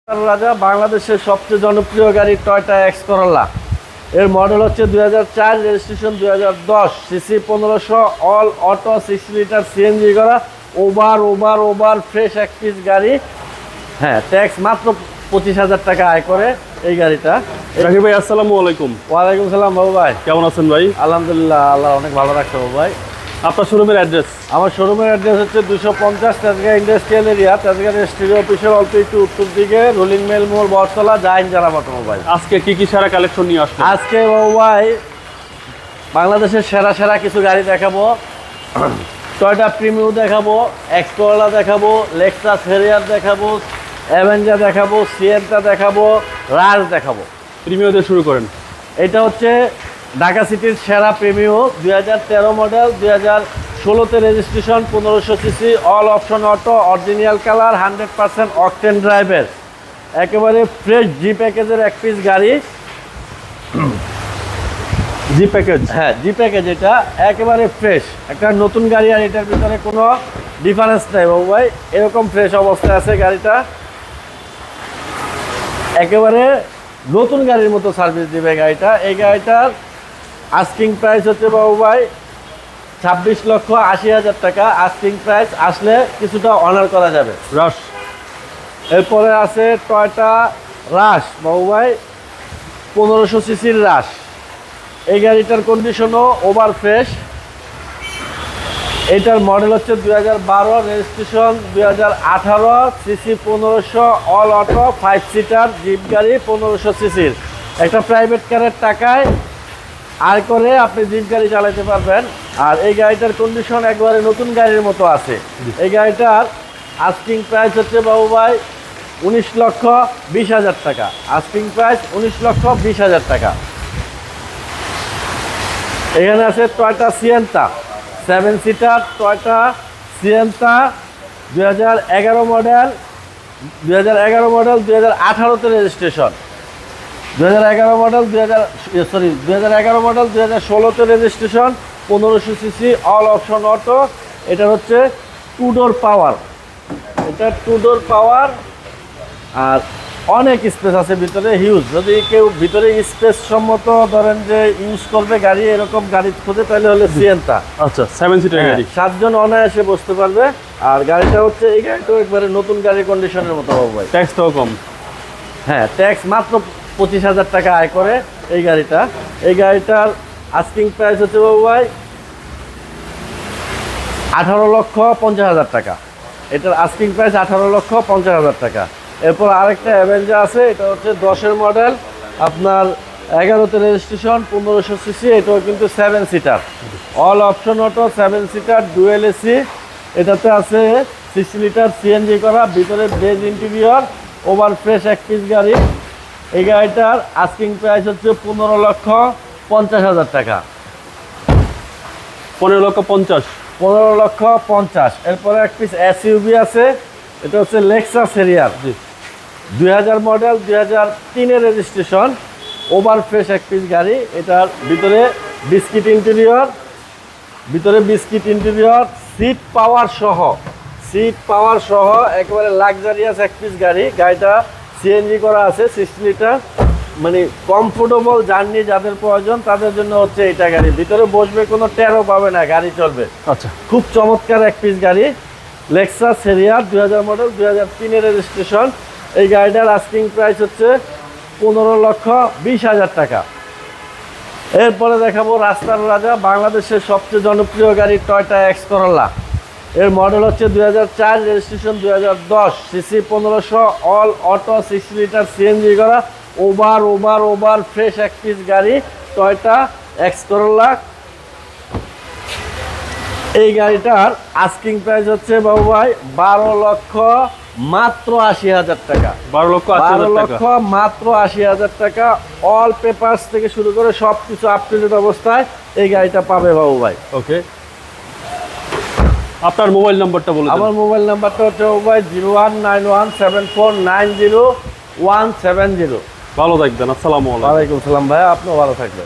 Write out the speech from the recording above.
রাজা বাংলাদেশের সবচেয়ে জনপ্রিয় গাড়ি টয়োটা এক্স করোলা। এর মডেল হচ্ছে 2004, registration 2010, CC 1500, all auto 6 litre CNG করা, ওভার ফ্রেশ এক পিস গাড়ি। হ্যাঁ, ট্যাক্স মাত্র 25,000 টাকা আয় করে এই গাড়িটা। জাকির ভাই, আসসালামু আলাইকুম। ওয়ালাইকুম সালাম বাবু ভাই, কেমন আছেন ভাই? আলহামদুলিল্লাহ, আল্লাহ অনেক ভালো রাখছে বাবু ভাই। আপনার শোরুমের অ্যাড্রেস? আমার শোরুমের অ্যাড্রেস হচ্ছে 250 Tejgaon industrial area, Tejgaon registry অফিসের অল্প একটু উত্তর দিকে, রোলিং মেল মোড়, বটতলা, জাইন জারা অটোমোবাইল। আজকে কি সারা কালেকশন নিয়ে আসছেন? আজকে বাবু ভাই বাংলাদেশের সেরা কিছু গাড়ি দেখাবো। টয়োটা প্রিমিও দেখাবো, এক্স করোলা দেখাবো, লেক্সাস হেরিয়ার দেখাবো, অ্যাভেঞ্জার দেখাবো, সিয়েন্টা দেখাবো, রাজ দেখাবো। প্রিমিও দিয়ে শুরু করেন। এটা হচ্ছে ঢাকা সিটির সেরা প্রিমিও, 2013 মডেল, 2016তে registration, 1500 CC, all option auto, original colour, 100% octane ড্রাইভের, একেবারে ফ্রেশ জি প্যাকেজের এক পিস গাড়ি। G package? হ্যাঁ, জি প্যাকেজ। এটা একেবারে ফ্রেশ একটা নতুন গাড়ি, আর এটার ভিতরে কোনো ডিফারেন্স নেই বাবু ভাই, এরকম ফ্রেশ অবস্থায় আছে গাড়িটা। একেবারে নতুন গাড়ির মতো সার্ভিস দিবে গাড়িটা। এই গাড়িটার আস্কিং প্রাইস হচ্ছে বাবু ভাই 26,80,000 টাকা। আস্কিং প্রাইস, আসলে কিছুটা অনার করা যাবে। রাশ। এরপরে আছে টয়োটা রাশ বাবু ভাই, 1500 সিসির রাশ। এই গাড়িটার কন্ডিশনও ওভার ফ্রেশ। এটার মডেল হচ্ছে 2012, registration 2018, CC 1500, all auto 5 seater jeep গাড়ি, 1500 সিসির। একটা প্রাইভেট কারের টাকায় আয় করে আপনি জিপ গাড়ি চালাতে পারবেন। আর এই গাড়িটার কন্ডিশন একবারে নতুন গাড়ির মতো আছে। এই গাড়িটার আস্কিং প্রাইস হচ্ছে বাবু ভাই 19,20,000 টাকা। আস্কিং প্রাইস 19,20,000 টাকা। এখানে আছে Toyota Sienta, 7 seater Toyota Sienta, 2011 model, 2018তে রেজিস্ট্রেশন, 2011 মডেল 2016তে registration, 1500 CC, all option auto. এটা হচ্ছে টু ডোর পাওয়ার। এটা টু ডোর পাওয়ার, আর অনেক স্পেস আছে ভিতরে, হিউজ। যদি কেউ ভিতরে স্পেস সম্মত ধরেন যে ইউজ করবে গাড়ি, এরকম গাড়ি খোঁজে, তাহলে হলে সিয়েন্টা। আচ্ছা, 7 সিটার গাড়ি, 7 জন অনায়াসে বসতে পারবে। আর গাড়িটা হচ্ছে, এই গাড়িটাও একবারে নতুন গাড়ির কন্ডিশনের মতো বাবু ভাই। ট্যাক্সটাও কম? হ্যাঁ, ট্যাক্স মাত্র 25,000 টাকা আয় করে এই গাড়িটা। এই গাড়িটার আস্কিং প্রাইস হচ্ছে বাবু ভাই 18,50,000 টাকা। এটার আস্কিং প্রাইস 18,50,000 টাকা। এরপর আরেকটা অ্যাভেঞ্জার আছে, এটা হচ্ছে 10-এর মডেল, আপনার 11তে রেজিস্ট্রেশন, 1500 সিসি। এটাও কিন্তু 7 seater, all option auto, 7 seater, dual AC. এটাতে আছে 6 লিটার সিএনজি করা, ভিতরে বেজ ইন্টেরিয়র, ওভার ফ্রেশ এক পিস গাড়ি। এই গাড়িটার আস্কিং প্রাইস হচ্ছে 15,50,000 টাকা। 15,50,000? 15,50,000। এরপরে এক পিস এসইউভি আছে, এটা হচ্ছে লেক্সাস হেরিয়ার, 2000 মডেল, 2003-এর রেজিস্ট্রেশন, ওভার ফ্রেশ এক পিস গাড়ি। এটার ভিতরে বিস্কিট ইন্টেরিয়র, সিট পাওয়ার সহ একেবারে লাক্সারিয়াস এক পিস গাড়ি। গাড়িটা সিএনজি করা আছে, 60 লিটার, মানে কমফোর্টেবল জার্নি যাদের প্রয়োজন তাদের জন্য হচ্ছে এটা গাড়ি। ভিতরে বসবে, কোনো টেরও পাবে না, গাড়ি চলবে। আচ্ছা, খুব চমৎকার এক পিস গাড়ি, লেক্সাস হেরিয়ার, 2000 মডেল, 2003-এর রেজিস্ট্রেশন। এই গাড়িটার আস্কিং প্রাইস হচ্ছে 15,20,000 টাকা। এরপরে দেখাবো রাস্তার রাজা, বাংলাদেশের সবচেয়ে জনপ্রিয় গাড়ি টয়োটা এক্স করোলা। এর মডেল হচ্ছে 2004, registration 2010, CC 1500, all auto 6 litre CNG করা, ওভার ফ্রেশ এক পিস গাড়ি, টয়োটা এক্স করোলা। এই গাড়িটার আস্কিং প্রাইস হচ্ছে বাবু ভাই 12,80,000 টাকা। 12,80,000 মাত্র 80,000 টাকা। অল পেপারস থেকে শুরু করে সব কিছু আপ টু ডেট অবস্থায় এই গাড়িটা পাবে বাবু ভাই। ওকে, আপনার মোবাইল নাম্বারটা বলুন। আমার মোবাইল নাম্বারটা হচ্ছে বাবু ভাই 01917490 170। ভালো থাকবেন। আসসালামু আলাইকুম। ওয়ালাইকুম সালাম ভাই, আপনিও ভালো থাকবেন।